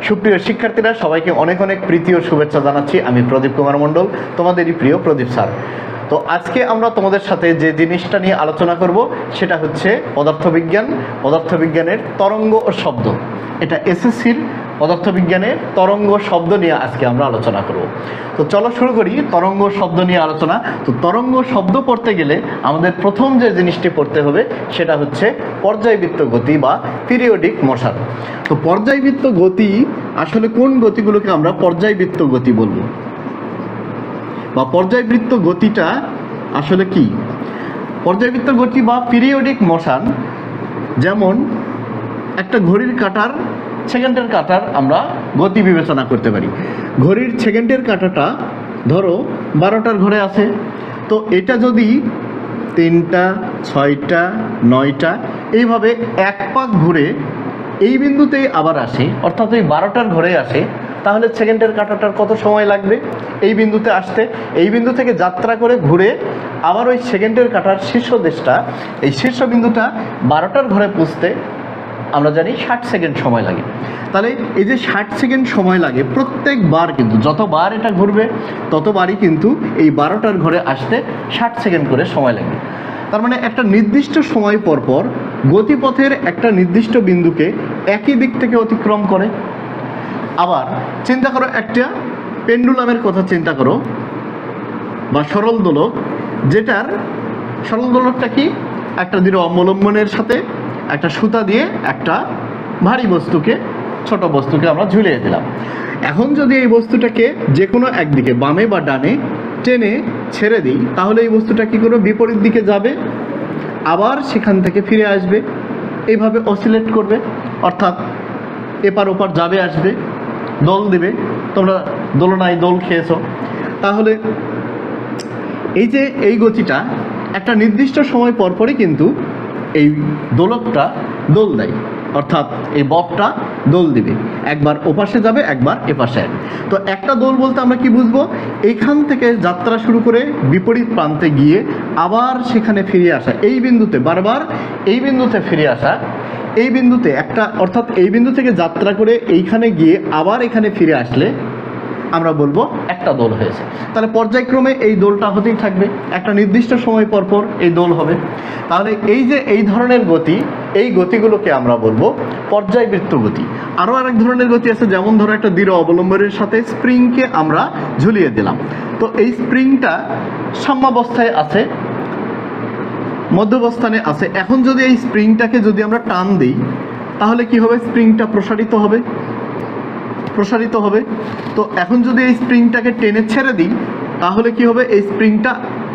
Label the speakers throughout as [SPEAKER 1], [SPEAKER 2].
[SPEAKER 1] সুপ্রিয় শিক্ষার্থীরা, সবাইকে অনেক অনেক প্রীতি ও শুভেচ্ছা জানাচ্ছি। আমি প্রদীপ কুমার মণ্ডল, তোমাদেরই প্রিয় প্রদীপ স্যার। তো আজকে আমরা তোমাদের সাথে যে জিনিসটা নিয়ে আলোচনা করব সেটা হচ্ছে পদার্থবিজ্ঞানের তরঙ্গ ও শব্দ। এটা এসএসসির পদার্থবিজ্ঞানের তরঙ্গ শব্দ নিয়ে আজকে আমরা আলোচনা করব। তো চলো শুরু করি তরঙ্গ শব্দ নিয়ে আলোচনা। তো তরঙ্গ শব্দ পড়তে গেলে আমাদের প্রথম যে জিনিসটি পড়তে হবে সেটা হচ্ছে পর্যায়বৃত্ত গতি বা পিরিয়ডিক মোশন। তো পর্যায়বৃত্ত গতি, আসলে কোন গতিগুলোকে আমরা পর্যায়বৃত্ত গতি বলবো, বা পর্যায়বৃত্ত গতিটা আসলে কি? পর্যায়বৃত্ত গতি বা পিরিয়ডিক মোশন, যেমন একটা ঘড়ির কাঁটার, সেকেন্ডের কাঁটার আমরা গতি বিবেচনা করতে পারি। ঘড়ির সেকেন্ডের কাঁটাটা ধরো 12টার ঘরে আছে, তো এটা যদি 3টা, 6টা, 9টা এইভাবে এক পাক ঘুরে এই বিন্দুতেই আবার আসে, অর্থাৎ এই 12টার ঘরে আসে, তাহলে সেকেন্ডের কাঁটাটার কত সময় লাগবে এই বিন্দুতে আসতে? এই বিন্দু থেকে যাত্রা করে ঘুরে আবার ওই সেকেন্ডের কাঁটার শীর্ষ দেশটা, এই শীর্ষ বিন্দুটা 12টার ঘরে পৌঁছতে আমরা জানি 60 সেকেন্ড সময় লাগে। তাহলে এই যে 60 সেকেন্ড সময় লাগে প্রত্যেকবার, কিন্তু যতবার এটা ঘুরবে ততবারই কিন্তু এই 12টার ঘরে আসতে 60 সেকেন্ড করে সময় লাগবে। তার মানে একটা নির্দিষ্ট সময় পর পর গতিপথের একটা নির্দিষ্ট বিন্দুকে একই দিক থেকে অতিক্রম করে। আবার চিন্তা করো, একটা পেন্ডুলামের কথা চিন্তা করো, বা সরল দোলক, যেটার সরল দোলকটা কি? একটা দৃঢ় অবলম্বনের সাথে একটা সুতা দিয়ে একটা ভারী বস্তুকে, ছোট বস্তুকে আমরা ঝুলিয়ে দিলাম। এখন যদি এই বস্তুটাকে যে কোনো একদিকে, বামে বা ডানে টেনে ছেড়ে দিই, তাহলে এই বস্তুটা কী করবে? বিপরীত দিকে যাবে, আবার সেখান থেকে ফিরে আসবে, এইভাবে অসিলেট করবে, অর্থাৎ এপার ওপার যাবে আসবে, দোল দিবে। তোমরা দোলনায় দোল খেয়েছো। তাহলে এই যে এই গতিটা একটা নির্দিষ্ট সময় পরপরই কিন্তু এই দোলকটা দোল দেয়, অর্থাৎ এই ববটা দোল দিবে, একবার ওপাশে যাবে, একবার এপাশে আসবে। তো একটা দোল বলতে আমরা কি বুঝবো? এইখান থেকে যাত্রা শুরু করে বিপরীত প্রান্তে গিয়ে আবার সেখানে ফিরে আসা, এই বিন্দুতে বারবার এই বিন্দুতে ফিরে আসা, এই বিন্দুতে একটা, অর্থাৎ এই বিন্দু থেকে যাত্রা করে এইখানে গিয়ে আবার এখানে ফিরে আসলে আমরা বলবো একটা দোল হয়েছে। তাহলে পর্যায়ক্রমে এই দোলটা হতেই থাকবে, একটা নির্দিষ্ট সময় পর পর এই দোল হবে। তাহলে এই যে এই ধরনের গতি, এই গতিগুলোকে আমরা বলবো পর্যায়বৃত্ত গতি। আরও আরেক ধরনের গতি আছে, যেমন ধরো একটা দৃঢ় অবলম্বনের সাথে স্প্রিংকে আমরা ঝুলিয়ে দিলাম। তো এই স্প্রিংটা সাম্যাবস্থায় আছে, মধ্যবস্থানে আছে। এখন যদি এই স্প্রিংটাকে যদি আমরা টান দিই, তাহলে কি হবে? স্প্রিংটা প্রসারিত হবে। তো এখন যদি এই স্প্রিংটাকে টেনে ছেড়ে দিই, তাহলে কি হবে? এই স্প্রিংটা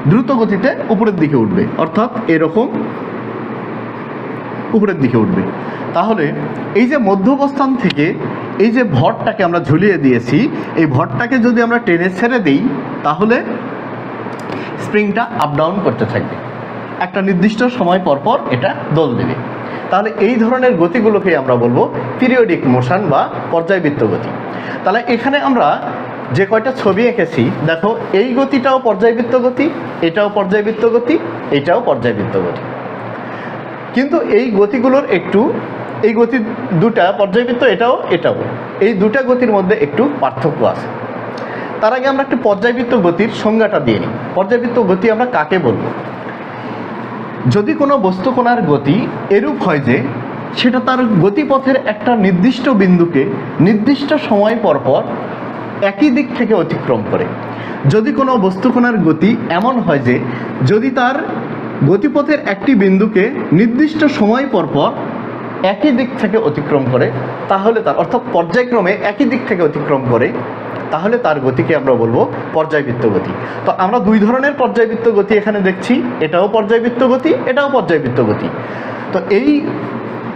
[SPEAKER 1] দ্রুত গতিতে উপরের দিকে উঠবে, অর্থাৎ এরকম উপরের দিকে উঠবে। তাহলে এই যে মধ্যবস্থান থেকে এই যে ভরটাকে আমরা ঝুলিয়ে দিয়েছি, এই ভরটাকে যদি আমরা টেনে ছেড়ে দিই, তাহলে স্প্রিংটা আপ ডাউন করতে থাকবে, একটা নির্দিষ্ট সময় পর পর এটা দোল দেবে। তাহলে এই ধরনের গতিগুলোকে আমরা বলবো পিরিয়ডিক মোশন বা পর্যায়বৃত্ত গতি। তাহলে এখানে আমরা যে কয়টা ছবি এঁকেছি, দেখো এই গতিটাও পর্যায়বৃত্ত গতি, এটাও পর্যায়বৃত্ত গতি, এটাও পর্যায়বৃত্ত গতি। কিন্তু এই গতিগুলোর একটু, এই গতি দুটা পর্যায়বৃত্ত, এটাও, এই দুটা গতির মধ্যে একটু পার্থক্য আছে। তার আগে আমরা একটু পর্যায়বৃত্ত গতির সংজ্ঞাটা দিয়ে নিই। পর্যায়বৃত্ত গতি আমরা কাকে বলবো? যদি কোনো বস্তুকণার গতি এরূপ হয় যে সেটা তার গতিপথের একটা নির্দিষ্ট বিন্দুকে নির্দিষ্ট সময় পর পর একই দিক থেকে অতিক্রম করে। যদি কোনো বস্তুকণার গতি এমন হয় যে যদি তার গতিপথের একটি বিন্দুকে নির্দিষ্ট সময় পর পর একই দিক থেকে অতিক্রম করে, তাহলে তার, অর্থাৎ পর্যায়ক্রমে একই দিক থেকে অতিক্রম করে, তাহলে তার গতিকে আমরা বলবো পর্যায়বৃত্ত গতি। তো আমরা দুই ধরনের পর্যায়বৃত্ত গতি এখানে দেখছি, এটাও পর্যায়বৃত্ত গতি, এটাও পর্যায়বৃত্ত গতি। তো এই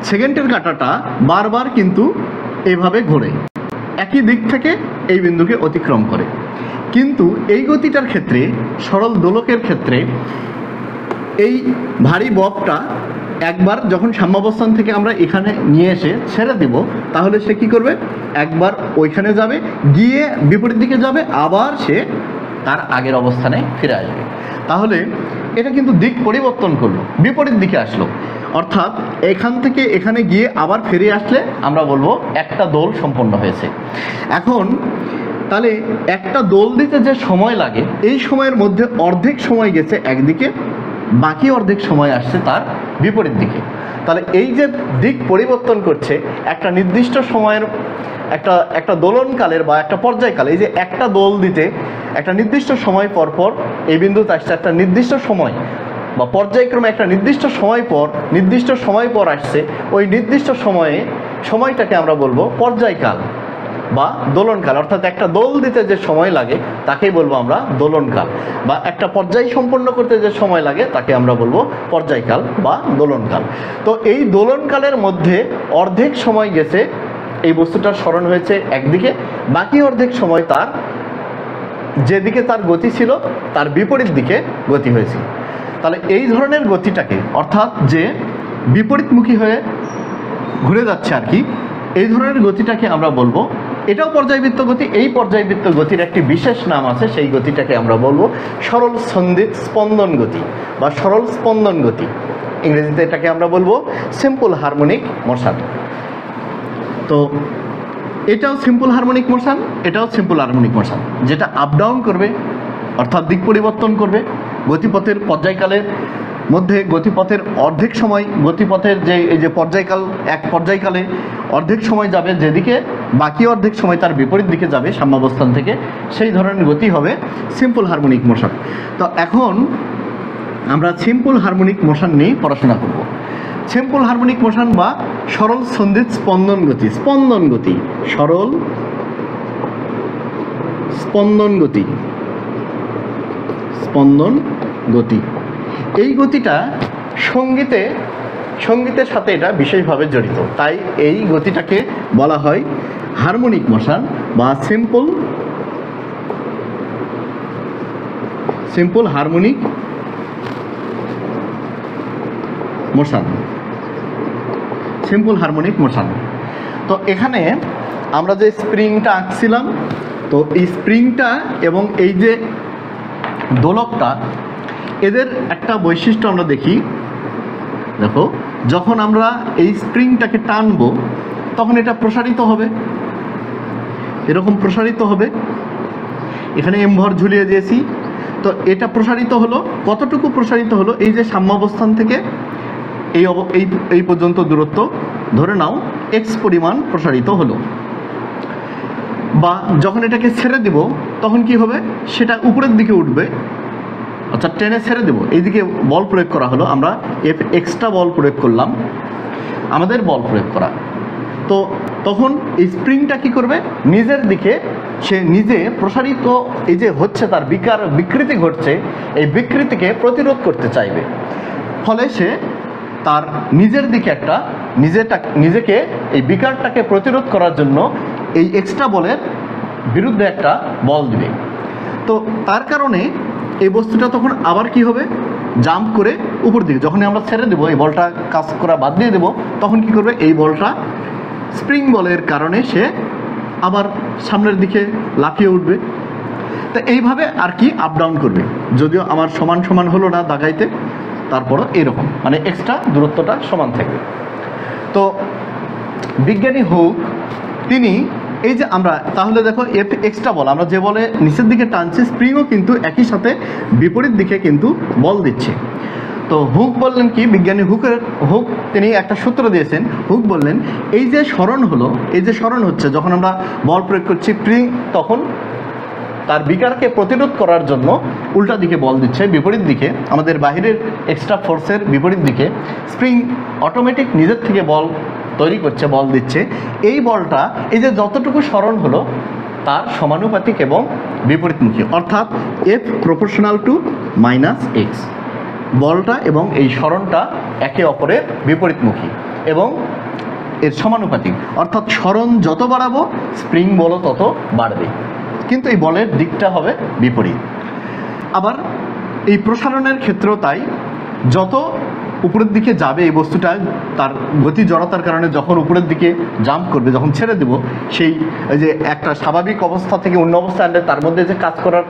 [SPEAKER 1] সেকেন্ডের কাঁটাটা বারবার কিন্তু এইভাবে ঘোরে, একই দিক থেকে এই বিন্দুকে অতিক্রম করে। কিন্তু এই গতিটার ক্ষেত্রে, সরল দোলকের ক্ষেত্রে, এই ভারী ববটা একবার যখন সাম্যাবস্থান থেকে আমরা এখানে নিয়ে এসে ছেড়ে দেব, তাহলে সে কি করবে? একবার ওইখানে যাবে, গিয়ে বিপরীত দিকে যাবে, আবার সে তার আগের অবস্থানে ফিরে আসবে। তাহলে এটা কিন্তু দিক পরিবর্তন করলো, বিপরীত দিকে আসলো, অর্থাৎ এখান থেকে এখানে গিয়ে আবার ফিরে আসলে আমরা বলবো একটা দোল সম্পন্ন হয়েছে। এখন তাহলে একটা দোল দিতে যে সময় লাগে, এই সময়ের মধ্যে অর্ধেক সময় গেছে একদিকে, বাকি অর্ধেক সময় আসছে তার বিপরীত দিকে। তাহলে এই যে দিক পরিবর্তন করছে একটা নির্দিষ্ট সময়ের একটা দোলনকালের বা একটা পর্যায়কালে, এই যে একটা দোল দিতে একটা নির্দিষ্ট সময় পর পর এই বিন্দুতে আসছে, একটা নির্দিষ্ট সময় বা পর্যায়ক্রমে একটা নির্দিষ্ট সময় পর আসছে, ওই নির্দিষ্ট সময়টাকে আমরা বলবো পর্যায়কাল বা দোলনকাল। অর্থাৎ একটা দোল দিতে যে সময় লাগে তাকেই বলবো আমরা দোলনকাল, বা একটা পর্যায় সম্পন্ন করতে যে সময় লাগে তাকে আমরা বলবো পর্যায়কাল বা দোলনকাল। তো এই দোলনকালের মধ্যে অর্ধেক সময় গেছে এই বস্তুটার স্মরণ হয়েছে একদিকে, বাকি অর্ধেক সময় তার যেদিকে তার গতি ছিল তার বিপরীত দিকে গতি হয়েছে। তাহলে এই ধরনের গতিটাকে, অর্থাৎ যে বিপরীতমুখী হয়ে ঘুরে যাচ্ছে আর কি, এই ধরনের গতিটাকে আমরা বলবো, এটাও পর্যায়বৃত্ত গতি। এই পর্যায়বৃত্ত গতির একটি বিশেষ নাম আছে, সেই গতিটাকে আমরা বলবো সরল সন্ধিত স্পন্দন গতি বা সরল স্পন্দন গতি। ইংরেজিতে এটাকে আমরা বলবো সিম্পল হারমোনিক মোশন। তো এটাও সিম্পল হারমোনিক মোশন, এটাও সিম্পল হারমোনিক মোশন, যেটা আপ ডাউন করবে অর্থাৎ দিক পরিবর্তন করবে। গতিপথের পর্যায়কালের মধ্যে গতিপথের অর্ধেক সময়, গতিপথের যে এই যে পর্যায়কাল, এক পর্যায়কালে অর্ধেক সময় যাবে যেদিকে, বাকি অর্ধেক সময় তার বিপরীত দিকে যাবে সাম্যাবস্থান থেকে, সেই ধরনের গতি হবে সিম্পল হারমোনিক মোশন। তো এখন আমরা সিম্পল হারমোনিক মোশন নিয়ে পড়াশোনা করব। সিম্পল হারমোনিক মোশন বা সরল সন্ধিত স্পন্দন গতি, স্পন্দন গতি, সরল স্পন্দন গতি, স্পন্দন গতি। এই গতিটা সঙ্গীতের সাথে এটা বিশেষভাবে জড়িত, তাই এই গতিটাকে বলা হয় হারমোনিক মোশন বা simple harmonic motion, simple harmonic motion. তো এখানে আমরা যে স্প্রিংটা আঁকছিলাম, তো এই স্প্রিংটা এবং এই যে দোলকটা, এদের একটা বৈশিষ্ট্য আমরা দেখি। দেখো, যখন আমরা এই স্প্রিংটাকে টানবো তখন এটা প্রসারিত হবে, এরকম প্রসারিত হবে। এখানে এম ভর ঝুলিয়ে দিয়েছি, তো এটা প্রসারিত হলো। কতটুকু প্রসারিত হলো? এই যে সাম্যাবস্থান থেকে এই পর্যন্ত দূরত্ব ধরে নাও এক্স পরিমাণ প্রসারিত হলো। বা যখন এটাকে ছেড়ে দিব তখন কি হবে? সেটা উপরের দিকে উঠবে, অর্থাৎ টেনে ছেড়ে দেবো, এইদিকে বল প্রয়োগ করা হলো, আমরা এক্সট্রা বল প্রয়োগ করলাম, আমাদের বল প্রয়োগ করা। তো তখন এই স্প্রিংটা কি করবে? নিজের দিকে সে নিজে প্রসারিত, এই যে হচ্ছে তার বিকৃতি ঘটছে, এই বিকৃতিকে প্রতিরোধ করতে চাইবে। ফলে সে তার নিজের দিকে নিজেকে এই বিকারটাকে প্রতিরোধ করার জন্য এই এক্সট্রা বলের বিরুদ্ধে একটা বল দিবে। তো তার কারণে এই বস্তুটা তখন আবার কি হবে? জাম্প করে উপর দিকে, যখনই আমরা ছেড়ে দেবো, এই বলটা কাজ করা বাদ দিয়ে দেবো, তখন কি করবে? এই বলটা স্প্রিং বলের কারণে সে আবার সামনের দিকে লাফিয়ে উঠবে। তো এইভাবে আর কি আপ ডাউন করবে। যদিও আমার সমান সমান হলো না দাগাইতে, তারপরও এরকম, মানে এক্সট্রা দূরত্বটা সমান থাকবে। তো বিজ্ঞানী হুক তিনি এই যে আমরা তাহলে দেখো এক্সট্রা বল, আমরা যে বলে নিচের দিকে টানছি, স্প্রিংও কিন্তু একই সাথে বিপরীত দিকে কিন্তু বল দিচ্ছে। তো হুক বললেন কি, বিজ্ঞানী হুক তিনি একটা সূত্র দিয়েছেন। হুক বললেন এই যে স্মরণ হলো, এই যে স্মরণ হচ্ছে যখন আমরা বল প্রয়োগ করছি, স্প্রিং তখন তার বিকারকে প্রতিরোধ করার জন্য উল্টা দিকে বল দিচ্ছে, বিপরীত দিকে, আমাদের বাহিরের এক্সট্রা ফোর্সের বিপরীত দিকে স্প্রিং অটোমেটিক নিজের থেকে বল তৈরি করছে, বল দিচ্ছে। এই বলটা এই যে যতটুকু স্মরণ হলো তার সমানুপাতিক এবং বিপরীতমুখী, অর্থাৎ F proportional to minus x. বলটা এবং এই স্মরণটা একে অপরের বিপরীতমুখী এবং এর সমানুপাতিক, অর্থাৎ স্মরণ যত বাড়াবো স্প্রিং বলও তত বাড়বে, কিন্তু এই বলের দিকটা হবে বিপরীত। আবার এই প্রসারণের ক্ষেত্রেও তাই, যত উপরের দিকে যাবে এই বস্তুটা, তার গতি জড়তার কারণে যখন উপরের দিকে জাম্প করবে, যখন ছেড়ে দেব, সেই যে একটা স্বাভাবিক অবস্থা থেকে অন্য অবস্থায় আনলে তার মধ্যে যে কাজ করার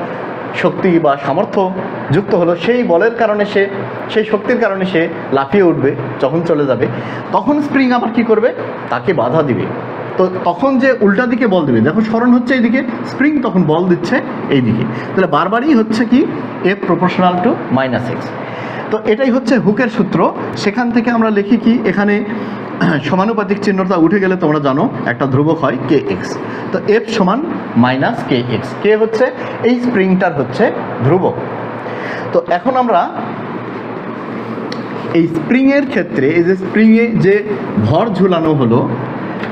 [SPEAKER 1] শক্তি বা সামর্থ্য যুক্ত হলো, সেই বলের কারণে সেই শক্তির কারণে সে লাফিয়ে উঠবে যখন চলে যাবে, তখন স্প্রিং আবার কী করবে, তাকে বাধা দিবে। তো তখন যে উল্টা দিকে বল দেবে, দেখো স্মরণ হচ্ছে এইদিকে, স্প্রিং তখন বল দিচ্ছে এই দিকে, তাহলে বারবারই হচ্ছে কি F প্রপোর্শনাল টু -x। তো এটাই হচ্ছে হুকের সূত্র। সেখান থেকে আমরা লিখি কি, এখানে সমানুপাতিক চিহ্নটা উঠে গেলে তোমরা জানো একটা ধ্রুবক হয় kx। তো F সমান -kx, কে হচ্ছে এই স্প্রিংটার হচ্ছে ধ্রুবক। তো এখন আমরা এই স্প্রিংয়ের ক্ষেত্রে, এই যে স্প্রিংয়ে যে ভর ঝুলানো হলো,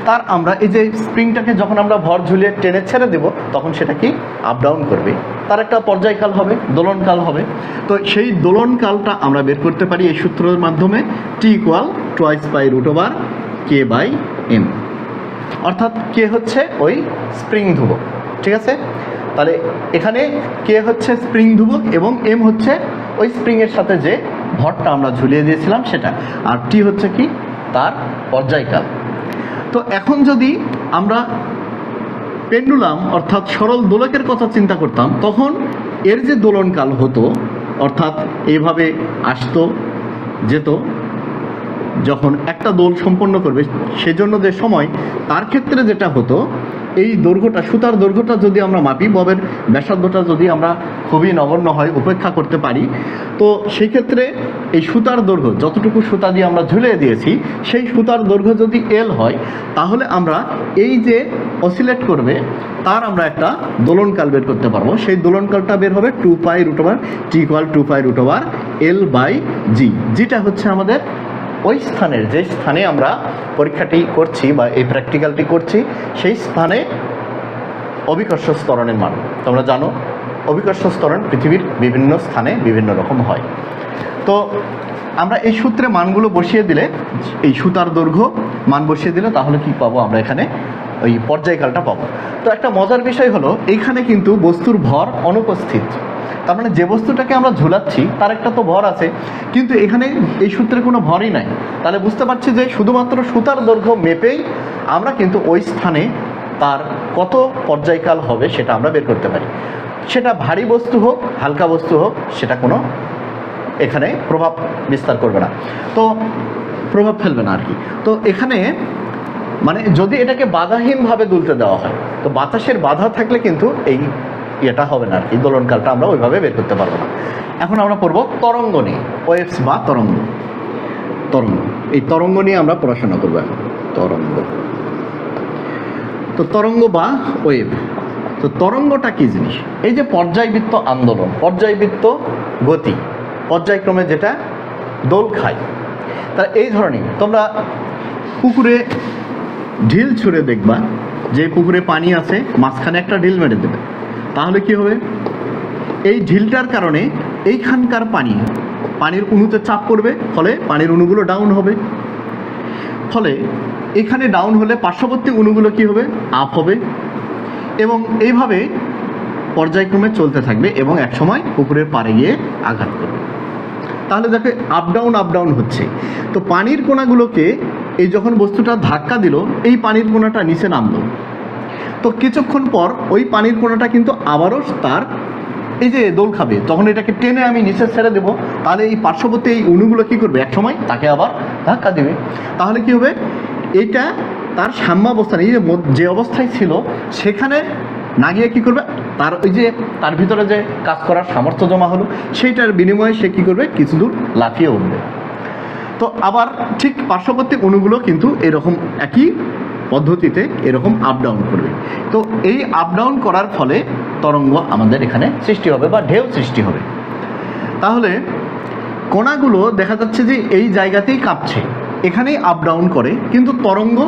[SPEAKER 1] তার আমরা এই যে স্প্রিংটাকে যখন আমরা ভর ঝুলিয়ে টেনে ছেড়ে দেব, তখন সেটা কি আপ ডাউন করবে, তার একটা পর্যায়কাল হবে, দোলনকাল হবে। তো সেই দোলনকালটা আমরা বের করতে পারি এই সূত্রের মাধ্যমে, T = 2π√k/m, অর্থাৎ কে হচ্ছে ওই স্প্রিং ধ্রুবক। ঠিক আছে, তাহলে এখানে কে হচ্ছে স্প্রিং ধ্রুবক এবং m হচ্ছে ওই স্প্রিংয়ের সাথে যে ভরটা আমরা ঝুলিয়ে দিয়েছিলাম সেটা, আর T হচ্ছে কি তার পর্যায়কাল। তো এখন যদি আমরা পেন্ডুলাম অর্থাৎ সরল দোলকের কথা চিন্তা করতাম, তখন এর যে দোলনকাল হতো, অর্থাৎ এইভাবে আসতো যেত, যখন একটা দোল সম্পন্ন করবে সেজন্য যে সময়, তার ক্ষেত্রে যেটা হতো, এই দৈর্ঘ্যটা, সুতার দৈর্ঘ্যটা যদি আমরা মাপি, ববের ব্যাসার্ধটা যদি আমরা খুবই নগণ্য হয় উপেক্ষা করতে পারি, তো সেই ক্ষেত্রে এই সুতার দৈর্ঘ্য, যতটুকু সুতা দিয়ে আমরা ঝুলিয়ে দিয়েছি, সেই সুতার দৈর্ঘ্য যদি L হয়, তাহলে আমরা এই যে অসিলেট করবে তার আমরা একটা দোলনকাল বের করতে পারবো। সেই দোলনকালটা বের হবে 2π√T = 2π√L/g, যেটা হচ্ছে আমাদের ওই স্থানের, যে স্থানে আমরা পরীক্ষাটি করছি বা এই প্র্যাকটিক্যালটি করছি, সেই স্থানে অভিকর্ষ ত্বরণের মান। তোমরা জানো অভিকর্ষ ত্বরণ পৃথিবীর বিভিন্ন স্থানে বিভিন্ন রকম হয়। তো আমরা এই সূত্রে মানগুলো বসিয়ে দিলে, এই সুতার দৈর্ঘ্য মান বসিয়ে দিলে, তাহলে কি পাবো আমরা এখানে ওই পর্যায়কালটা পাবো। তো একটা মজার বিষয় হলো, এইখানে কিন্তু বস্তুর ভর অনুপস্থিত। তার মানে যে বস্তুটাকে আমরা ঝুলাচ্ছি তার একটা তো ভর আছে, কিন্তু এখানে এই সূত্রে কোনো ভরই নাই। তাহলে বুঝতে পারছি যে শুধুমাত্র সুতার দৈর্ঘ্য মেপেই আমরা কিন্তু ওই স্থানে তার কত পর্যায়কাল হবে সেটা আমরা বের করতে পারি। সেটা ভারী বস্তু হোক, হালকা বস্তু হোক, সেটা কোনো এখানে প্রভাব বিস্তার করবে না, তো প্রভাব ফেলবে না আর কি। তো এখানে মানে যদি এটাকে বাধাহীনভাবে দুলতে দেওয়া হয়, তো বাতাসের বাধা থাকলে কিন্তু এই এটা হবে না আর কি, দোলনকালটা আমরা ওইভাবে বের করতে পারবো না। এখন আমরা পড়ব তরঙ্গ নিয়ে, ওয়েভস বা তরঙ্গ। এই তরঙ্গ নিয়ে আমরা পড়াশোনা করবো এখন। তরঙ্গ, তো তরঙ্গ বা ওয়েভ। তো তরঙ্গটা কি জিনিস? এই যে পর্যায়বৃত্ত আন্দোলন, পর্যায়বৃত্ত গতি, পর্যায়ক্রমে যেটা দোল খায়, তা এই ধরনের। তোমরা পুকুরে ঢিল ছুঁড়ে দেখবা, যে পুকুরে পানি আছে মাঝখানে একটা ঢিল মেরে দেবে, তাহলে কি হবে, এই ঢিলটার কারণে এইখানকার পানির অণুতে চাপ পড়বে, ফলে পানির অণুগুলো ডাউন হবে, ফলে এখানে ডাউন হলে পার্শ্ববর্তী অণুগুলো কি হবে, আপ হবে, এবং এইভাবে পর্যায়ক্রমে চলতে থাকবে এবং একসময় পুকুরের পাড়ে গিয়ে আঘাত করবে। তাহলে দেখো আপ ডাউন হচ্ছে। তো পানির কোণাগুলোকে এই যখন বস্তুটা ধাক্কা দিল, এই পানির কোণাটা নিচে নামলো, তো কিছুক্ষণ পর ওই পানির কোণাটা কিন্তু আবারও তার এই যে দোল খাবে, তখন এটাকে টেনে আমি নিচে ছেড়ে দেবো, তাহলে এই পার্শ্ববর্তী এই অণুগুলো কী করবে, এক সময় তাকে আবার ধাক্কা দেবে। তাহলে কি হবে, এইটা তার সাম্যাবস্থান, এই যে অবস্থায় ছিল সেখানে না গিয়ে কী করবে, তার ওই যে তার ভিতরে যে কাজ করার সামর্থ্য জমা হলো, সেইটার বিনিময়ে সে কী করবে, কিছু দূর লাফিয়ে উঠবে। তো আবার ঠিক পার্শ্ববর্তী অণুগুলো কিন্তু এরকম একই পদ্ধতিতে এরকম আপ ডাউন করবে। তো এই আপ ডাউন করার ফলে তরঙ্গ আমাদের এখানে সৃষ্টি হবে বা ঢেউ সৃষ্টি হবে। তাহলে কণাগুলো দেখা যাচ্ছে যে এই জায়গাতেই কাঁপছে, এখানেই আপ ডাউন করে, কিন্তু তরঙ্গ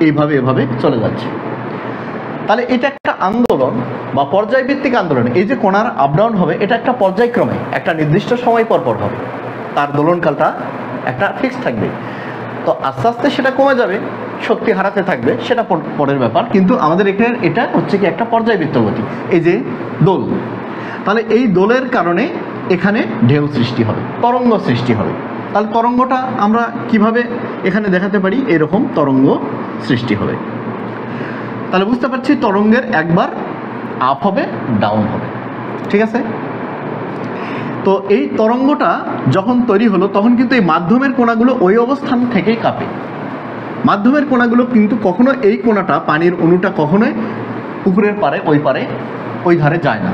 [SPEAKER 1] এভাবে চলে যাচ্ছে। তাহলে এটা একটা আন্দোলন বা পর্যায়ভিত্তিক আন্দোলন। এই যে কণার আপ ডাউন হবে, এটা একটা পর্যায়ক্রমে একটা নির্দিষ্ট সময় পর হবে, তার দোলনকালটা একটা ফিক্স থাকবে। তো আস্তে আস্তে সেটা কমে যাবে, শক্তি হারাতে থাকবে, সেটা পরের ব্যাপার। কিন্তু আমাদের এখানে এটা হচ্ছে কি একটা পর্যায়বৃত্ত গতি, এই যে দোল। তাহলে এই দোলের কারণে এখানে ঢেউ সৃষ্টি হবে, তরঙ্গ সৃষ্টি হবে। তাহলে তরঙ্গটা আমরা কিভাবে এখানে দেখাতে পারি, এরকম তরঙ্গ সৃষ্টি হবে। তাহলে বুঝতে পারছি তরঙ্গের একবার আপ হবে, ডাউন হবে। ঠিক আছে? তো এই তরঙ্গটা যখন তৈরি হলো তখন কিন্তু এই মাধ্যমের কোণাগুলো ওই অবস্থান থেকেই কাঁপে। মাধ্যমের কোণাগুলো কিন্তু কখনো এই কোণাটা, পানির অণুটা কখনোই পুকুরের পাড়ে ওই ধারে যায় না।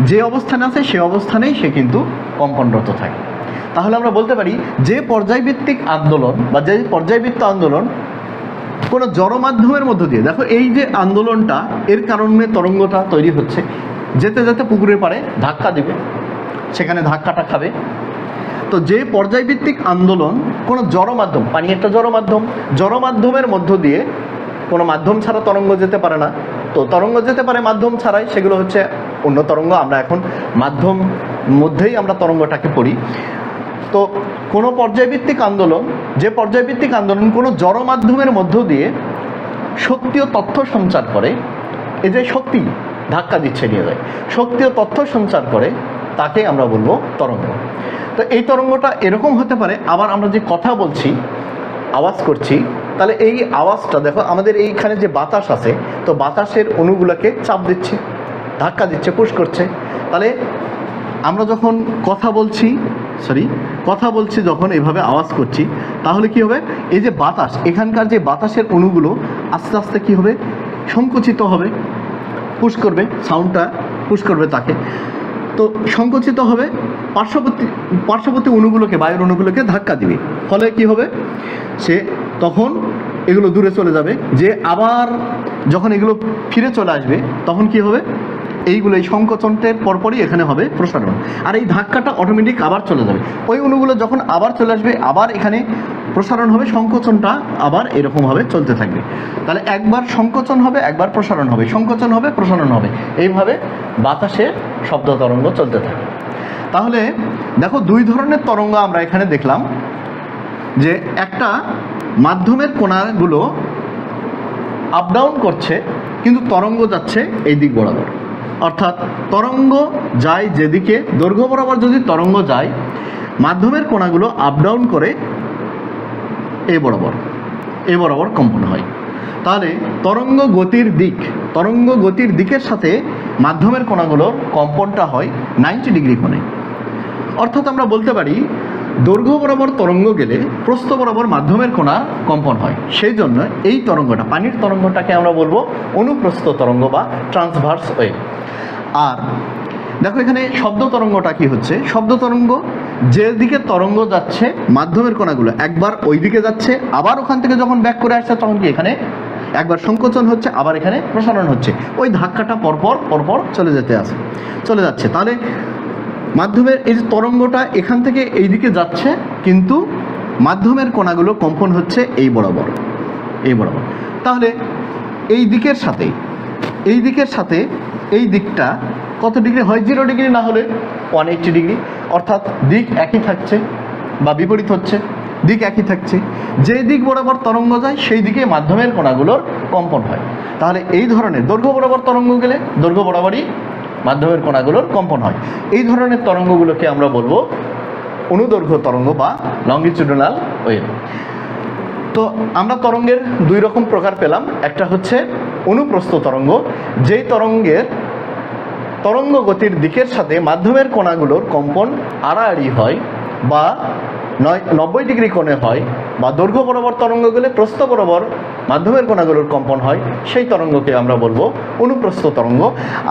[SPEAKER 1] যে অবস্থানে আছে সে অবস্থানেই সে কিন্তু কম্পনরত থাকে। তাহলে আমরা বলতে পারি যে পর্যায়ভিত্তিক আন্দোলন বা যে পর্যায়বৃত্ত আন্দোলন কোনো জড় মাধ্যমের মধ্য দিয়ে, দেখো এই যে আন্দোলনটা, এর কারণে তরঙ্গটা তৈরি হচ্ছে। যেতে যেতে পুকুরের পাড়ে ধাক্কা দেবে, সেখানে ধাক্কাটা খাবে। তো যে পর্যায়ভিত্তিক আন্দোলন কোনো জড় মাধ্যম, পানি একটা জড় মাধ্যম, জড় মাধ্যমের মধ্য দিয়ে, কোনো মাধ্যম ছাড়া তরঙ্গ যেতে পারে না। তো তরঙ্গ যেতে পারে মাধ্যম ছাড়াই, সেগুলো হচ্ছে অন্য তরঙ্গ। আমরা এখন মাধ্যম মধ্যেই আমরা তরঙ্গটাকে পড়ি। তো কোনো পর্যায়ভিত্তিক আন্দোলন, যে পর্যায়ভিত্তিক আন্দোলন কোনো জড় মাধ্যমের মধ্য দিয়ে শক্তি ও তথ্য সঞ্চার করে, এই যে শক্তি ধাক্কা দিচ্ছে নিয়ে যায়, শক্তি ও তথ্য সঞ্চার করে, তাকে আমরা বলবো তরঙ্গ। তো এই তরঙ্গটা এরকম হতে পারে। আবার আমরা যে কথা বলছি, আওয়াজ করছি, তাহলে এই আওয়াজটা দেখো আমাদের এইখানে যে বাতাস আছে, তো বাতাসের অণুগুলোকে চাপ দিচ্ছে, ধাক্কা দিচ্ছে, পুশ করছে। তাহলে আমরা যখন কথা বলছি যখন এইভাবে আওয়াজ করছি, তাহলে কি হবে, এই যে বাতাস, এখানকার যে বাতাসের অণুগুলো আস্তে আস্তে কি হবে, সংকুচিত হবে, পুশ করবে, সাউন্ডটা পুশ করবে তাকে। তো সংকুচিত হবে, পার্শ্ববর্তী অণুগুলোকে, বায়ুর অণুগুলোকে ধাক্কা দিবে। ফলে কি হবে, সে তখন এগুলো দূরে চলে যাবে। যে আবার যখন এগুলো ফিরে চলে আসবে, তখন কি হবে, এইগুলো এই সংকোচনটের পরপরই এখানে হবে প্রসারণ। আর এই ধাক্কাটা অটোমেটিক আবার চলে যাবে। ওই অণুগুলো যখন আবার চলে আসবে, আবার এখানে প্রসারণ হবে, সংকোচনটা আবার এরকমভাবে চলতে থাকবে। তাহলে একবার সংকোচন হবে, একবার প্রসারণ হবে, সংকোচন হবে, প্রসারণ হবে, এইভাবে বাতাসে শব্দ তরঙ্গ চলতে থাকে। তাহলে দেখো দুই ধরনের তরঙ্গ আমরা এখানে দেখলাম, যে একটা মাধ্যমের কোণাগুলো আপ ডাউন করছে, কিন্তু তরঙ্গ যাচ্ছে এই দিক বরাবর। অর্থাৎ তরঙ্গ যায় যেদিকে, দৈর্ঘ্য বরাবর যদি তরঙ্গ যায়, মাধ্যমের কোণাগুলো আপ ডাউন করে এই বরাবর কম্পন হয়। তাহলে তরঙ্গ গতির দিকের সাথে মাধ্যমের কোণাগুলোর কম্পনটা হয় 90 ডিগ্রি কোণে। অর্থাৎ আমরা বলতে পারি দৈর্ঘ্য বরাবর তরঙ্গ গেলে প্রস্থ বরাবর মাধ্যমের কোণা কম্পন হয়। সেই জন্য এই তরঙ্গটা, পানির তরঙ্গটাকে আমরা বলবো অনুপ্রস্থ তরঙ্গ বা ট্রান্সভার্স ওয়েভ। আর দেখো এখানে শব্দ তরঙ্গটা কি হচ্ছে, শব্দ তরঙ্গ যেদিকে তরঙ্গ যাচ্ছে, মাধ্যমের কোণাগুলো একবার ওই দিকে যাচ্ছে, আবার ওখান থেকে যখন ব্যাক করে আসছে, তখন কি এখানে একবার সংকোচন হচ্ছে, আবার এখানে প্রসারণ হচ্ছে, ওই ধাক্কাটা পরপর চলে যাচ্ছে। তাহলে মাধ্যমের এই যে তরঙ্গটা এখান থেকে এই দিকে যাচ্ছে, কিন্তু মাধ্যমের কোণাগুলো কম্পন হচ্ছে এই বরাবর। তাহলে এই দিকের সাথে এই দিকটা কত ডিগ্রি হয়, 0 ডিগ্রি না হলে 180 ডিগ্রি। অর্থাৎ দিক একই থাকছে, বা বিপরীত হচ্ছে, দিক একই থাকছে। যে দিক বরাবর তরঙ্গ যায় সেই দিকে মাধ্যমের কোণাগুলোর কম্পন হয়। তাহলে এই ধরনের দৈর্ঘ্য বরাবর তরঙ্গ গেলে দৈর্ঘ্য বরাবরই মাধ্যমের কোণাগুলোর কম্পন হয়। এই ধরনের তরঙ্গগুলোকে আমরা বলবো অনুদৈর্ঘ্য তরঙ্গ বা লঙ্গিটিউডিনাল ওয়েভ। তো আমরা তরঙ্গের দুই রকম প্রকার পেলাম। একটা হচ্ছে অনুপ্রস্থ তরঙ্গ, যেই তরঙ্গের তরঙ্গ গতির দিকের সাথে মাধ্যমের কোণাগুলোর কম্পন আড়াআড়ি হয় বা 90 ডিগ্রি কোণে হয়, বা দৈর্ঘ্য বরাবর তরঙ্গ গেলে প্রস্থ বরাবর মাধ্যমের কোণাগুলোর কম্পন হয়, সেই তরঙ্গকে আমরা বলবো অনুপ্রস্থ তরঙ্গ।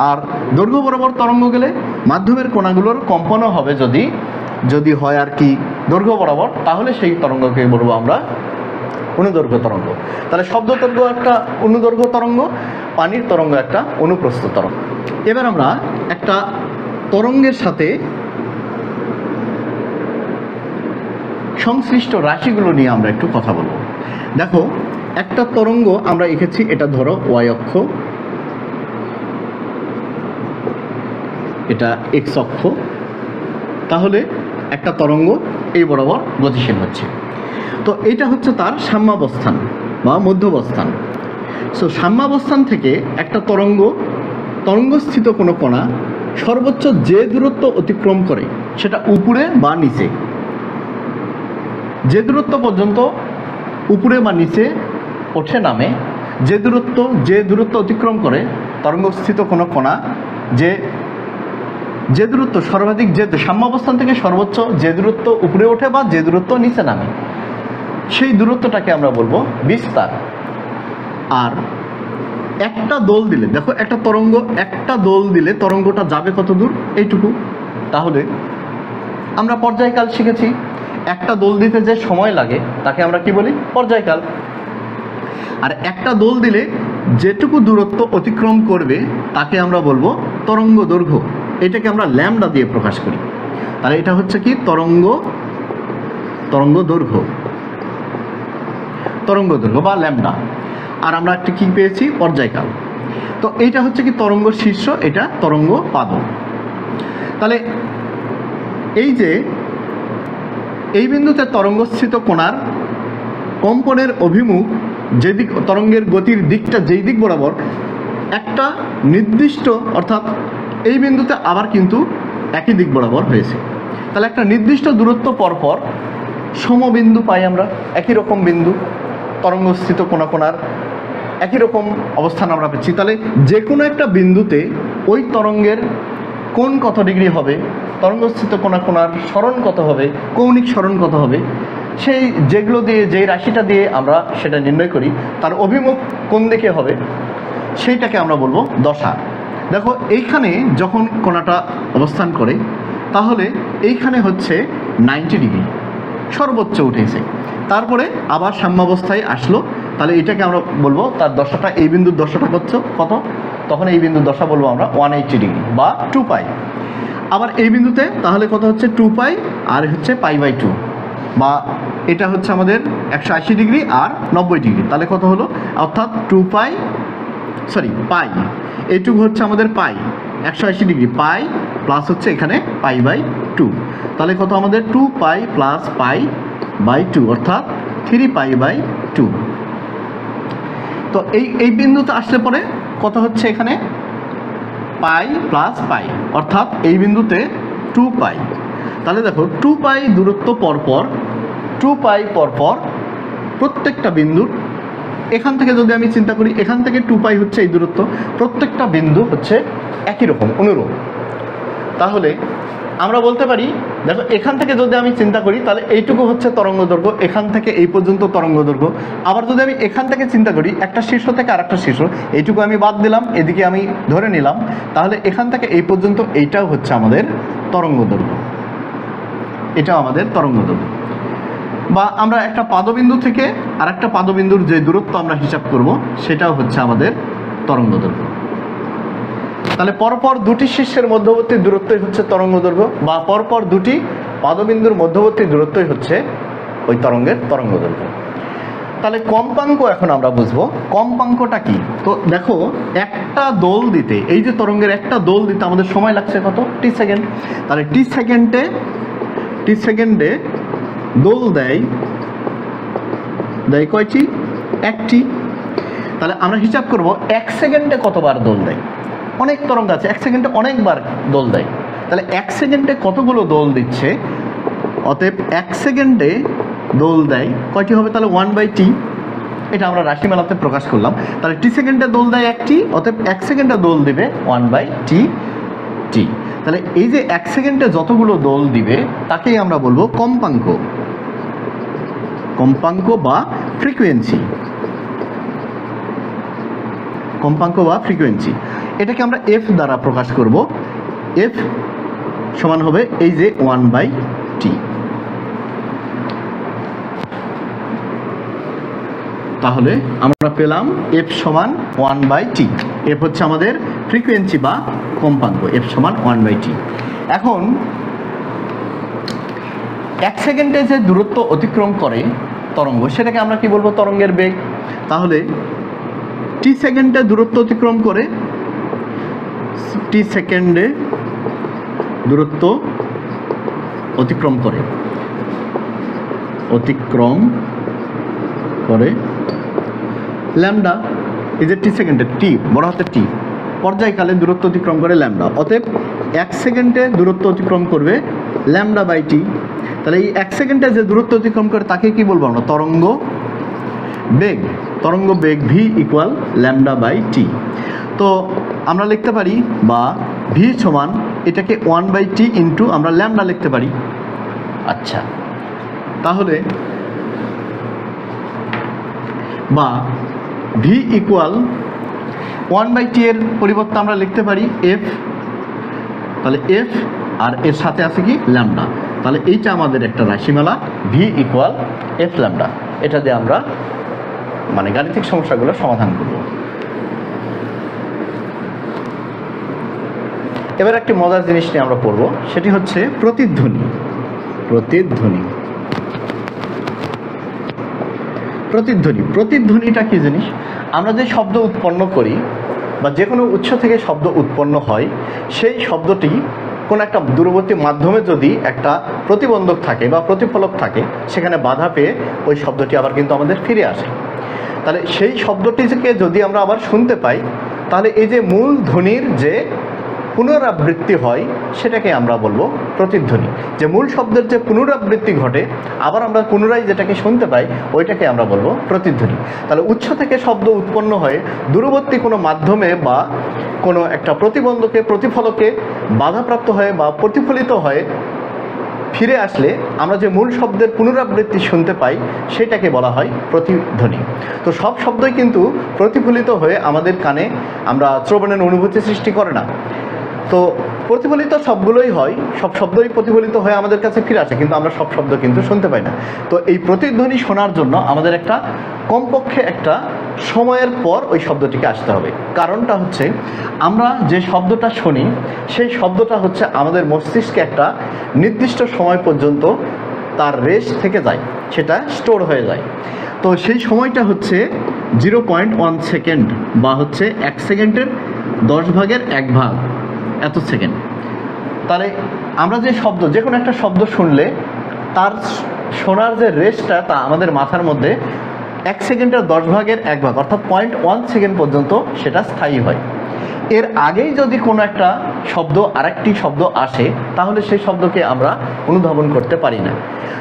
[SPEAKER 1] আর দৈর্ঘ্য বরাবর তরঙ্গ গেলে মাধ্যমের কোণাগুলোর কম্পনও হবে যদি হয় আর কি দৈর্ঘ্য বরাবর, তাহলে সেই তরঙ্গকে বলবো আমরা অনুদৈর্ঘ্য তরঙ্গ। তাহলে শব্দ তরঙ্গ একটা অনুদৈর্ঘ্য তরঙ্গ, পানির তরঙ্গ একটা অনুপ্রস্থ তরঙ্গ। এবার আমরা একটা তরঙ্গের সাথে সংশ্লিষ্ট রাশিগুলো নিয়ে আমরা একটু কথা বলবো। দেখো একটা তরঙ্গ আমরা এঁকেছি, এটা ধরো ওয়াই অক্ষ, এটা এক্স অক্ষ। তাহলে একটা তরঙ্গ এই বরাবর গতিশীল হচ্ছে। তো এটা হচ্ছে তার সাম্যাবস্থান বা মধ্যবস্থান। সো সাম্যাবস্থান থেকে একটা তরঙ্গস্থিত কোনো কণা সর্বোচ্চ যে দূরত্ব অতিক্রম করে, সেটা উপরে বা নিচে, যে দূরত্ব পর্যন্ত উপরে বা নিচে ওঠে নামে, যে দূরত্ব অতিক্রম করে তরঙ্গস্থিত কোনো কণা, যে যে দূরত্ব সর্বাধিক, যে সাম্যাবস্থান থেকে সর্বোচ্চ যে দূরত্ব উপরে ওঠে বা যে দূরত্ব নিচে নামে, সেই দূরত্বটাকে আমরা বলবো বিস্তার। আর একটা দোল দিলে, দেখো একটা তরঙ্গ, একটা দোল দিলে তরঙ্গটা যাবে কত দূর, এইটুকু। তাহলে আমরা পর্যায়কাল শিখেছি, একটা দোল দিতে যে সময় লাগে তাকে আমরা কি বলি, পর্যায়কাল। আর একটা দোল দিলে যেটুকু দূরত্ব অতিক্রম করবে তাকে আমরা বলবো তরঙ্গ দৈর্ঘ্য। এটাকে আমরা ল্যামডা দিয়ে প্রকাশ করি। তাহলে এটা হচ্ছে কি তরঙ্গ দৈর্ঘ্য, তরঙ্গ দৈর্ঘ্য বা ল্যামডা। আর আমরা একটা কি পেয়েছি, পর্যায়কাল। তো এইটা হচ্ছে কি তরঙ্গ শীর্ষ, এটা তরঙ্গ পাদ। তাহলে এই যে এই বিন্দুতে তরঙ্গস্থিত কোণার কম্পনের অভিমুখ যেদিক, তরঙ্গের গতির দিকটা যেই দিক বরাবর, একটা নির্দিষ্ট, অর্থাৎ এই বিন্দুতে আবার কিন্তু একই দিক বরাবর হয়েছে। তাহলে একটা নির্দিষ্ট দূরত্ব পরপর সমবিন্দু পাই আমরা, একই রকম বিন্দু, তরঙ্গস্থিত কোণার একই রকম অবস্থান আমরা পেয়েছি। তাহলে যে কোনো একটা বিন্দুতে ওই তরঙ্গের কোণ কত ডিগ্রি হবে, তরঙ্গস্থিত কোণার সরণ কত হবে, কৌণিক সরণ কত হবে, সেই যেগুলো দিয়ে, যেই রাশিটা দিয়ে আমরা সেটা নির্ণয় করি, তার অভিমুখ কোন দিকে হবে, সেইটাকে আমরা বলবো দশা। দেখো এইখানে যখন কোণাটা অবস্থান করে, তাহলে এইখানে হচ্ছে 90 ডিগ্রি সর্বোচ্চ উঠেছে, তারপরে আবার সাম্যাবস্থায় আসলো। তাহলে এটাকে আমরা বলবো তার দশাটা, এই বিন্দুর দশাটা কত, তখন এই বিন্দুর দশা বলবো আমরা 180 ডিগ্রি বা 2 পাই। আবার এই বিন্দুতে তাহলে কত হচ্ছে 2 পাই, আর হচ্ছে π/2, বা এটা হচ্ছে আমাদের 180 ডিগ্রি আর 90 ডিগ্রি। তাহলে কত হলো, অর্থাৎ 2 পাই, সরি পাই, এইটুকু হচ্ছে আমাদের পাই, 180 ডিগ্রি পাই প্লাস হচ্ছে এখানে π/2। তাহলে কত আমাদের 2 পাই প্লাস π/2, অর্থাৎ 3 π/2। তো এই বিন্দুতে আসলে পরে কত হচ্ছে এখানে পাই প্লাস পাই, অর্থাৎ এই বিন্দুতে 2 পাই। তাহলে দেখো 2 পাই দূরত্ব পরপর, 2 পাই পরপর প্রত্যেকটা বিন্দুর, এখান থেকে যদি আমি চিন্তা করি, এখান থেকে 2 পাই হচ্ছে এই দূরত্ব, প্রত্যেকটা বিন্দু হচ্ছে একই রকম, অনুরূপ। তাহলে আমরা বলতে পারি, দেখো এখান থেকে যদি আমি চিন্তা করি, তাহলে এইটুকু হচ্ছে তরঙ্গ দৈর্ঘ্য, এখান থেকে এই পর্যন্ত তরঙ্গ দৈর্ঘ্য। আবার যদি আমি এখান থেকে চিন্তা করি, একটা শীর্ষ থেকে আরেকটা শীর্ষ, এইটুকু আমি বাদ দিলাম, এদিকে আমি ধরে নিলাম, তাহলে এখান থেকে এই পর্যন্ত এইটাও হচ্ছে আমাদের তরঙ্গ দৈর্ঘ্য, এটাও আমাদের তরঙ্গ দৈর্ঘ্য। বা আমরা একটা পাদবিন্দু থেকে আর একটা পাদবিন্দুর যে দূরত্ব আমরা হিসাব করব, সেটাও হচ্ছে আমাদের তরঙ্গ দৈর্ঘ্য। তাহলে পরপর দুটি শীর্ষের মধ্যবর্তী দূরত্বই হচ্ছে তরঙ্গ দৈর্ঘ্য, বা পরপর দুটি পাদবিন্দুর মধ্যবর্তী দূরত্বই হচ্ছে ওই তরঙ্গের তরঙ্গ দৈর্ঘ্য। তাহলে কম্পাঙ্ক এখন আমরা বুঝবো, কম্পাঙ্কটা কি। তো দেখো একটা দোল দিতে, এই যে তরঙ্গের একটা দোল দিতে আমাদের সময় লাগছে কত, টি সেকেন্ড। তাহলে টি সেকেন্ডে দোল দেয় কয়টি, একটি। তাহলে আমরা হিসাব করব 1 সেকেন্ডে কতবার দোল দেয়। অনেক তরঙ্গ আছে 1 সেকেন্ডে অনেকবার দোল দেয়, তাহলে 1 সেকেন্ডে কতগুলো দোল দিচ্ছে, অতএব 1 সেকেন্ডে দোল দেয় কয়টি হবে, তাহলে 1/t। এটা আমরা রাশিমালাতে প্রকাশ করলাম। তাহলে টি সেকেন্ডে দোল দেয় একটি, অতএব 1 সেকেন্ডে দোল দিবে 1/t। তাহলে এই যে 1 সেকেন্ডে যতগুলো দোল দিবে তাকেই আমরা বলবো কম্পাঙ্ক বা ফ্রিকোয়েন্সি। কম্পাঙ্ক বা ফ্রিকোয়েন্সি, এটাকে আমরা এফ দ্বারা প্রকাশ করব। এফ সমান হবে এই যে 1/t। তাহলে আমরা পেলাম এফ সমান 1/t। এফ হচ্ছে আমাদের ফ্রিকোয়েন্সি বা কম্পাঙ্ক, এফ সমান 1/t। এখন 1 সেকেন্ডে যে দূরত্ব অতিক্রম করে তরঙ্গ, সেটাকে আমরা কি বলবো, তরঙ্গের বেগ। তাহলে টি সেকেন্ডে দূরত্ব অতিক্রম করে, টি সেকেন্ডে দূরত্ব অতিক্রম করে ল্যামডা, এই যে টি সেকেন্ডে, টি বড় হাতের টি, পর্যায়কালে দূরত্ব অতিক্রম করে ল্যামডা। অতএব 1 সেকেন্ডে দূরত্ব অতিক্রম করবে λ/t। তাহলে এই 1 সেকেন্ডে যে দূরত্ব অতিক্রম করে তাকে কি বলবো আমরা, তরঙ্গ বেগ। তরঙ্গ বেগ v = λ/t। তো আমরা লিখতে পারি, বা v সমান এটাকে 1/t ইন্টু আমরা ল্যামডা লিখতে পারি। আচ্ছা, তাহলে বা ভি ইকুয়াল 1/t এর পরিবর্তে আমরা লিখতে পারি এফ। তাহলে এফ আর এর সাথে আছে কি ল্যামডা। তাহলে এইটা আমাদের একটা রাশিমালা ভি ইকুয়াল এফ ল্যামডা। এটা দিয়ে আমরা মানে গাণিতিক সমস্যাগুলো সমাধান করব। এবার একটি মজার জিনিস নিয়ে আমরা পড়ব, সেটি হচ্ছে প্রতিধ্বনি। প্রতিধ্বনি প্রতিধ্বনি প্রতিধ্বনিটা কি জিনিস? আমরা যে শব্দ উৎপন্ন করি বা যে কোনো উৎস থেকে শব্দ উৎপন্ন হয়, সেই শব্দটি কোনো একটা দূরবর্তী মাধ্যমে যদি একটা প্রতিবন্ধক থাকে বা প্রতিফলক থাকে, সেখানে বাধা পেয়ে ওই শব্দটি আবার কিন্তু আমাদের ফিরে আসে। তাহলে সেই শব্দটিকে যদি আমরা আবার শুনতে পাই, তাহলে এই যে মূল ধ্বনির যে পুনরাবৃত্তি হয় সেটাকে আমরা বলবো প্রতিধ্বনি। যে মূল শব্দের যে পুনরাবৃত্তি ঘটে, আবার আমরা পুনরায় যেটাকে শুনতে পাই, ওইটাকে আমরা বলবো প্রতিধ্বনি। তাহলে উৎস থেকে শব্দ উৎপন্ন হয়ে দূরবর্তী কোনো মাধ্যমে বা কোনো একটা প্রতিবন্ধকে প্রতিফলকে বাধাপ্রাপ্ত হয়ে বা প্রতিফলিত হয়ে ফিরে আসলে আমরা যে মূল শব্দের পুনরাবৃত্তি শুনতে পাই, সেটাকে বলা হয় প্রতিধ্বনি। তো সব শব্দই কিন্তু প্রতিফলিত হয়ে আমাদের কানে আমরা শ্রবণের অনুভূতি সৃষ্টি করে না। তো প্রতিফলিত সবগুলোই হয়, সব শব্দই প্রতিফলিত হয়ে আমাদের কাছে ফিরে আসে, কিন্তু আমরা সব শব্দ কিন্তু শুনতে পাই না। তো এই প্রতিধ্বনি শোনার জন্য আমাদের একটা কমপক্ষে একটা সময়ের পর ওই শব্দটিকে আসতে হবে। কারণটা হচ্ছে আমরা যে শব্দটা শুনি, সেই শব্দটা হচ্ছে আমাদের মস্তিষ্কে একটা নির্দিষ্ট সময় পর্যন্ত তার রেস্ট থেকে যায়, সেটা স্টোর হয়ে যায়। তো সেই সময়টা হচ্ছে 0.1 সেকেন্ড বা হচ্ছে 1 সেকেন্ডের 10/1 এত সেকেন্ড। তাহলে আমরা যে শব্দ, যে কোনো একটা শব্দ শুনলে তার শোনার যে রেস্টটা, তা আমাদের মাথার মধ্যে 1 সেকেন্ডের 10/1 অর্থাৎ 0.1 সেকেন্ড পর্যন্ত সেটা স্থায়ী হয়। এর আগেই যদি কোনো একটা শব্দ আরেকটি শব্দ আসে, তাহলে সেই শব্দকে আমরা অনুধাবন করতে পারি না।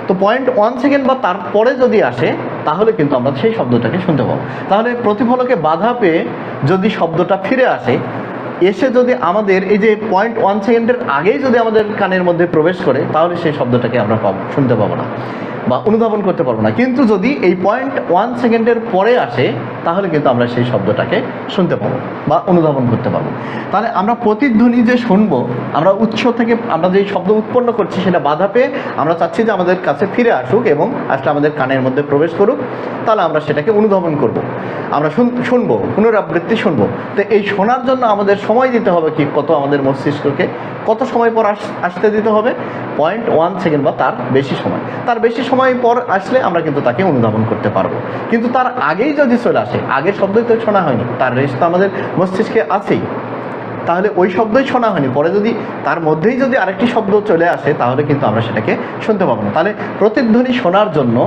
[SPEAKER 1] তো 0.1 সেকেন্ড বা তারপরে যদি আসে, তাহলে কিন্তু আমরা সেই শব্দটাকে শুনতে পাবো। তাহলে প্রতিফলকে বাধা পেয়ে যদি শব্দটা ফিরে আসে, এসে যদি আমাদের এই যে 0.1 সেকেন্ডের আগেই যদি আমাদের কানের মধ্যে প্রবেশ করে, তাহলে সেই শব্দটাকে আমরা শুনতে পাবো না বা অনুধাবন করতে পারবো না। কিন্তু যদি এই 0.1 সেকেন্ডের পরে আসে, তাহলে কিন্তু আমরা সেই শব্দটাকে শুনতে পাবো বা অনুধাবন করতে পারবো। তাহলে আমরা প্রতিধ্বনি যে শুনবো, আমরা উৎস থেকে আমরা যে শব্দ উৎপন্ন করছি, সেটা বাধা পেয়ে আমরা চাচ্ছি যে আমাদের কাছে ফিরে আসুক এবং আসলে আমাদের কানের মধ্যে প্রবেশ করুক, তাহলে আমরা সেটাকে অনুধাবন করব, আমরা শুনবো, পুনরাবৃত্তি শুনবো। তো এই শোনার জন্য আমাদের সময় দিতে হবে কি, কত আমাদের মস্তিষ্ককে কত সময় পর আসতে দিতে হবে? 0.1 সেকেন্ড বা তার বেশি সময়। তার বেশি সময় পর আসলে আমরা কিন্তু তাকে অনুধাবন করতে পারবো। কিন্তু তার আগেই যদি চলে আসে, আগের শব্দই তো শোনা হয়নি, তার রেস্ট তো আমাদের মস্তিষ্কে আছেই, তাহলে ওই শব্দই শোনা হয়নি। পরে যদি তার মধ্যেই যদি আরেকটি শব্দ চলে আসে, তাহলে কিন্তু আমরা সেটাকে শুনতে পাবো না। তাহলে প্রতিধ্বনি শোনার জন্য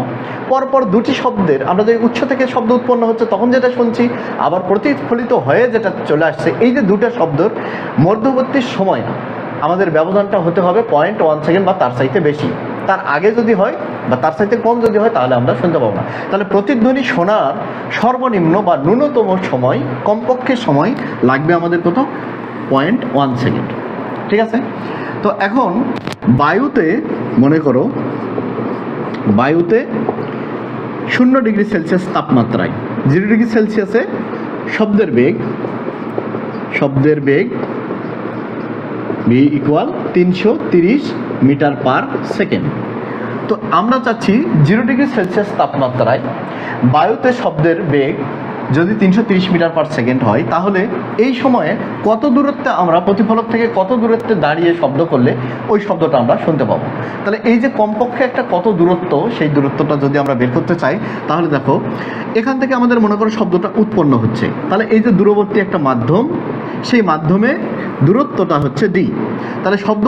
[SPEAKER 1] পরপর দুটি শব্দের, আমরা যে উৎস থেকে শব্দ উৎপন্ন হচ্ছে তখন যেটা শুনছি, আবার প্রতিফলিত হয়ে যেটা চলে আসছে, এই যে দুটো শব্দের মধ্যবর্তী সময় আমাদের ব্যবধানটা হতে হবে 0.1 সেকেন্ড বা তার চাইতে বেশি। তার আগে যদি হয় বা তার চাইতে কম যদি হয়, তাহলে আমরা শুনতে পাবো না। তাহলে প্রতিধ্বনি শোনার সর্বনিম্ন বা ন্যূনতম সময়, কমপক্ষে সময় লাগবে আমাদের কত? 0.1 সেকেন্ড। ঠিক আছে? তো এখন বায়ুতে মনে করো, বায়ুতে 0 ডিগ্রি সেলসিয়াস তাপমাত্রায় 0 ডিগ্রি সেলসিয়াসে শব্দের বেগ V equal 330 metre per second. তো আমরা চাচ্ছি 0 ডিগ্রি সেলসিয়াস তাপমাত্রায় বায়ুতে শব্দের বেগ যদি 330 মিটার পার সেকেন্ড হয়, তাহলে এই সময়ে কত দূরত্বে আমরা প্রতিফলক থেকে কত দূরত্বে দাঁড়িয়ে শব্দ করলে ওই শব্দটা আমরা শুনতে পাবো। তাহলে এই যে কমপক্ষে একটা কত দূরত্ব, সেই দূরত্বটা যদি আমরা বের করতে চাই, তাহলে দেখো এখান থেকে আমাদের মনে করো শব্দটা উৎপন্ন হচ্ছে। তাহলে এই যে দূরবর্তী একটা মাধ্যম, সেই মাধ্যমে দূরত্বটা হচ্ছে ডি। তাহলে শব্দ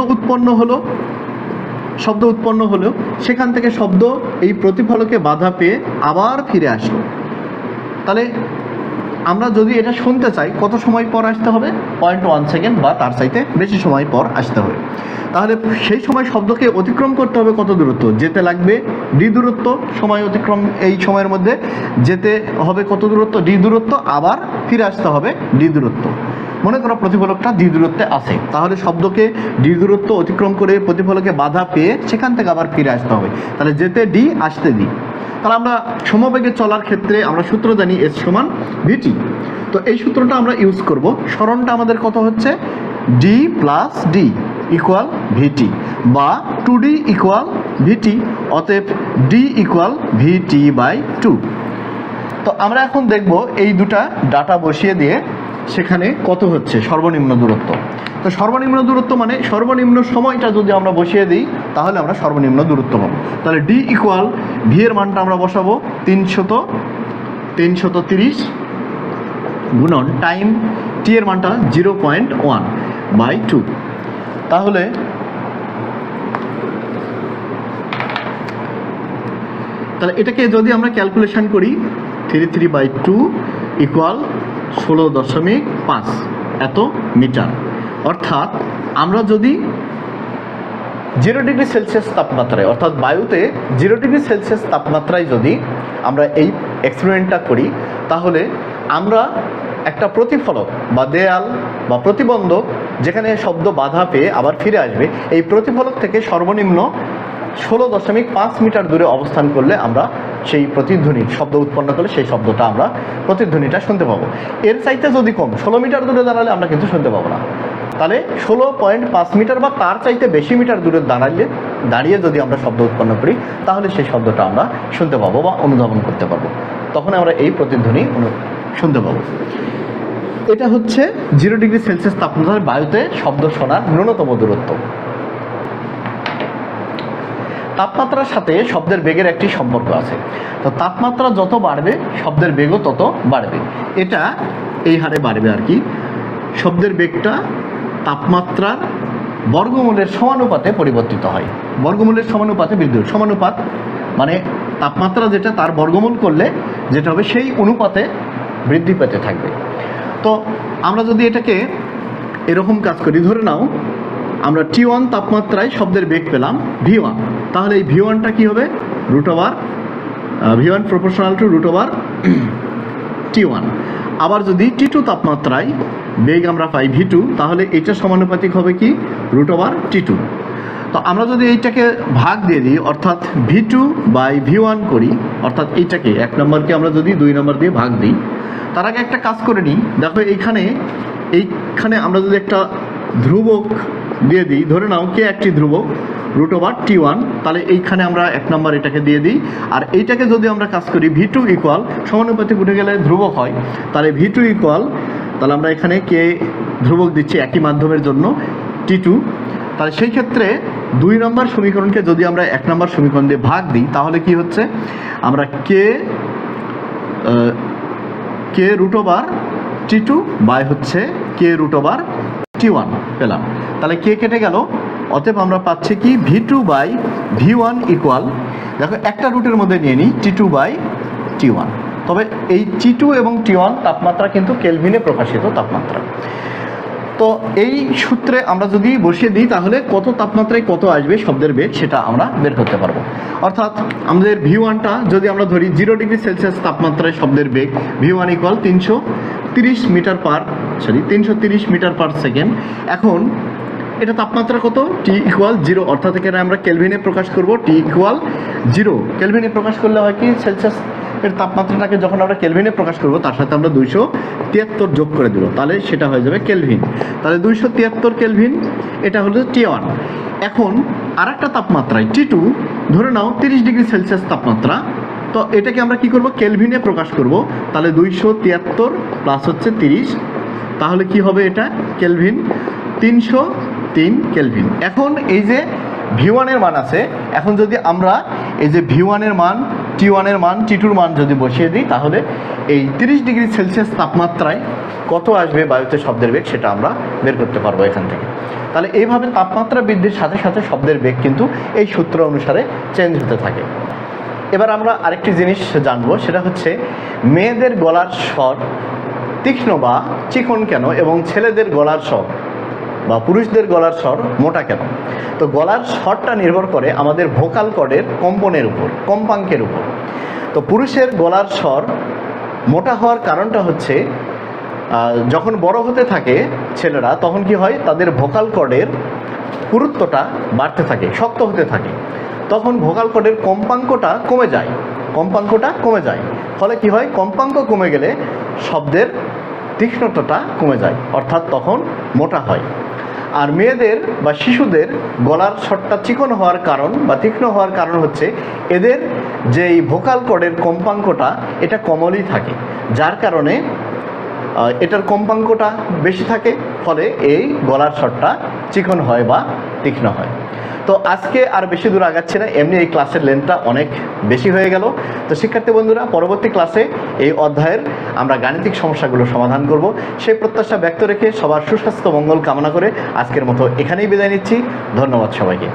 [SPEAKER 1] উৎপন্ন হলো, সেখান থেকে শব্দ এই প্রতিফলকে বাধা পেয়ে আবার ফিরে আসলো। তাহলে আমরা যদি এটা শুনতে চাই, কত সময় পর আসতে হবে? 0.1 সেকেন্ড বা তার চাইতে বেশি সময় পর আসতে হবে। তাহলে সেই সময় শব্দকে অতিক্রম করতে হবে কত দূরত্ব? যেতে লাগবে ডি দূরত্ব, সময় অতিক্রম এই সময়ের মধ্যে যেতে হবে কত দূরত্ব? ডি দূরত্ব, আবার ফিরে আসতে হবে ডি দূরত্ব। মনে করো প্রতিফলকটা ডি দূরত্বে আছে, তাহলে শব্দকে ডি দূরত্ব অতিক্রম করে প্রতিফলকে বাধা পেয়ে সেখান থেকে আবার ফিরে আসতে হবে। তাহলে যেতে ডি, আসতে ডি। তাহলে আমরা সমবেগে চলার ক্ষেত্রে আমরা সূত্র জানি এস সমান ভিটি। তো এই সূত্রটা আমরা ইউজ করব। সরণটা আমাদের কত হচ্ছে, ডি প্লাস ডি ইকুয়াল ভিটি, বা 2d ইকুয়াল ভিটি। অতএব ডি ইকুয়াল ভিটি বাই 2। তো আমরা এখন দেখব এই দুটা ডাটা বসিয়ে দিয়ে সেখানে কত হচ্ছে সর্বনিম্ন দূরত্ব। তো সর্বনিম্ন দূরত্ব মানে সর্বনিম্ন সময়টা যদি আমরা বসিয়ে দিই তাহলে আমরা সর্বনিম্ন দূরত্ব পাবো। তাহলে ডি ইকুয়াল ভি এর মানটা আমরা বসাবো 330 গুণন টাইম টি এর মানটা 0.1/2। তাহলে এটাকে যদি আমরা ক্যালকুলেশন করি 33/2 ইকুয়াল 16.5 এত মিটার। অর্থাৎ আমরা যদি 0 ডিগ্রি সেলসিয়াস তাপমাত্রায়, অর্থাৎ বায়ুতে 0 ডিগ্রি সেলসিয়াস তাপমাত্রায় যদি আমরা এই এক্সপেরিমেন্টটা করি, তাহলে আমরা একটা প্রতিফলক বা দেয়াল বা প্রতিবন্ধক যেখানে শব্দ বাধা পেয়ে আবার ফিরে আসবে, এই প্রতিফলক থেকে সর্বনিম্ন 16.5 মিটার দূরে অবস্থান করলে আমরা সেই প্রতিধ্বনি শব্দ উৎপন্ন করলে সেই শব্দটা আমরা প্রতিধ্বনিটা শুনতে পাবো। এর চাইতে যদি কম 16 মিটার দূরে দাঁড়ালে আমরা কিন্তু শুনতে পাবো না। তাহলে 16.5 মিটার বা তার চাইতে বেশি মিটার দূরে দাঁড়িয়ে যদি আমরা শব্দ উৎপন্ন করি তাহলে সেই শব্দটা আমরা শুনতে পাবো বা অনুধাবন করতে পারবো, তখন আমরা এই প্রতিধ্বনি শুনতে পাবো। এটা হচ্ছে 0 ডিগ্রি সেলসিয়াস তাপমাত্রায় বায়ুতে শব্দ শোনার ন্যূনতম দূরত্ব। তাপমাত্রার সাথে শব্দের বেগের একটি সম্পর্ক আছে। তো তাপমাত্রা যত বাড়বে শব্দের বেগও তত বাড়বে। এটা এই হারে বাড়বে আর কি। শব্দের বেগটা তাপমাত্রার বর্গমূলের সমানুপাতে পরিবর্তিত হয়। বর্গমূলের সমানুপাতে বৃদ্ধি, সমানুপাত মানে তাপমাত্রা যেটা তার বর্গমূল করলে যেটা হবে সেই অনুপাতে বৃদ্ধি পেতে থাকবে। তো আমরা যদি এটাকে এরকম কাজ করি, ধরে নাও আমরা T1 তাপমাত্রায় শব্দের বেগ পেলাম V1, তাহলে এই V1টা কি হবে, V1 প্রপোর্শনাল টু √T1। আবার যদি T2 তাপমাত্রায় বেগ আমরা পাই V2, তাহলে এটা সমানুপাতিক হবে কি √T2। তো আমরা যদি এইটাকে ভাগ দিয়ে দিই, অর্থাৎ V2/V1 করি, অর্থাৎ এইটাকে 1 নম্বরকে আমরা যদি 2 নম্বর দিয়ে ভাগ দিই, তার আগে একটা কাজ করে নিই। দেখো এইখানে আমরা যদি একটা ধ্রুবক দিয়ে দিই, ধরে নাও কে একটি ধ্রুবক √T1, তাহলে এইখানে আমরা 1 নম্বর এটাকে দিয়ে দিই। আর এইটাকে যদি আমরা কাজ করি V2 ইকুয়াল, সমানুপাতিক উঠে গেলে ধ্রুবক হয়, তাহলে V2 ইকুয়াল, তাহলে আমরা এখানে কে ধ্রুবক দিচ্ছি একই মাধ্যমের জন্য T2। তাহলে সেই ক্ষেত্রে 2 নম্বর সমীকরণকে যদি আমরা 1 নম্বর সমীকরণ দিয়ে ভাগ দিই, তাহলে কি হচ্ছে, আমরা কে √T2 বাই হচ্ছে কে √T1 পেলাম। তাহলে কে কেটে গেল, অতএব আমরা পাচ্ছি কি V2/V1 ইকুয়াল, দেখো একটা রুটের মধ্যে নিয়ে নিই T2/T1। তবে এই T2 এবং T1 তাপমাত্রা কিন্তু কেলভিনে প্রকাশিত তাপমাত্রা। তো এই সূত্রে আমরা যদি বসিয়ে দিই তাহলে কত তাপমাত্রায় কত আসবে শব্দের বেগ সেটা আমরা বের করতে পারবো। অর্থাৎ আমাদের V1টা যদি আমরা ধরি 0 ডিগ্রি সেলসিয়াস তাপমাত্রায় শব্দের বেগ V1 equal 330 metre per second. এখন এটা তাপমাত্রা কত, T ইকুয়াল 0, অর্থাৎ এখানে আমরা কেলভিনে প্রকাশ করব। T ইকুয়াল 0 কেলভিনে প্রকাশ করলে হয় কি, সেলসিয়াস এর তাপমাত্রাটাকে যখন আমরা কেলভিনে প্রকাশ করব তার সাথে আমরা 273 যোগ করে দেব, তাহলে সেটা হয়ে যাবে কেলভিন। তাহলে 273 কেলভিন, এটা হলো T1। এখন আর একটা তাপমাত্রায় T2 ধরে নাও 30 ডিগ্রি সেলসিয়াস তাপমাত্রা, তো এটাকে আমরা কি করব, কেলভিনে প্রকাশ করব। তাহলে 273 প্লাস হচ্ছে 30, তাহলে কি হবে, এটা কেলভিন 303 কেলভিন। এখন এই যে V1 এর মান আছে, এখন যদি আমরা এই যে V1 এর মান, T1 এর মান, T2 এর মান যদি বসিয়ে দিই, তাহলে এই 30 ডিগ্রি সেলসিয়াস তাপমাত্রায় কত আসবে বায়ুতে শব্দের বেগ সেটা আমরা বের করতে পারবো এখান থেকে। তাহলে এইভাবে তাপমাত্রা বৃদ্ধির সাথে সাথে শব্দের বেগ কিন্তু এই সূত্র অনুসারে চেঞ্জ হতে থাকে। এবার আমরা আরেকটি জিনিস জানবো, সেটা হচ্ছে মেয়েদের গলার স্বর তীক্ষ্ণ বা চিকন কেন, এবং ছেলেদের গলার স্বর বা পুরুষদের গলার স্বর মোটা কেন। তো গলার স্বরটা নির্ভর করে আমাদের ভোকাল কর্ডের কম্পনের উপর, কম্পাঙ্কের উপর। তো পুরুষের গলার স্বর মোটা হওয়ার কারণটা হচ্ছে যখন বড় হতে থাকে ছেলেরা তখন কি হয়, তাদের ভোকাল কর্ডের পুরুত্বটা বাড়তে থাকে, শক্ত হতে থাকে। তখন ভোকাল কর্ডের কম্পাঙ্কটা কমে যায়। ফলে কি হয়, কম্পাঙ্ক কমে গেলে শব্দের তীক্ষ্ণতাটা কমে যায়, অর্থাৎ তখন মোটা হয়। আর মেয়েদের বা শিশুদের গলার স্বরটা চিকন হওয়ার কারণ বা তীক্ষ্ণ হওয়ার কারণ হচ্ছে এদের যেই ভোকাল কর্ডের কম্পাঙ্কটা এটা কোমলই থাকে, যার কারণে এটার কম্পাঙ্কটা বেশি থাকে, ফলে এই গলার স্বরটা চিকন হয় বা তীক্ষ্ণ হয়। তো আজকে আর বেশি দূর আগাচ্ছি না, এমনি এই ক্লাসের লেন্থটা অনেক বেশি হয়ে গেল। তো শিক্ষার্থী বন্ধুরা, পরবর্তী ক্লাসে এই অধ্যায়ের আমরা গাণিতিক সমস্যাগুলো সমাধান করব, সেই প্রত্যাশা ব্যক্ত রেখে সবার সুস্বাস্থ্য মঙ্গল কামনা করে আজকের মতো এখানেই বিদায় নিচ্ছি। ধন্যবাদ সবাইকে।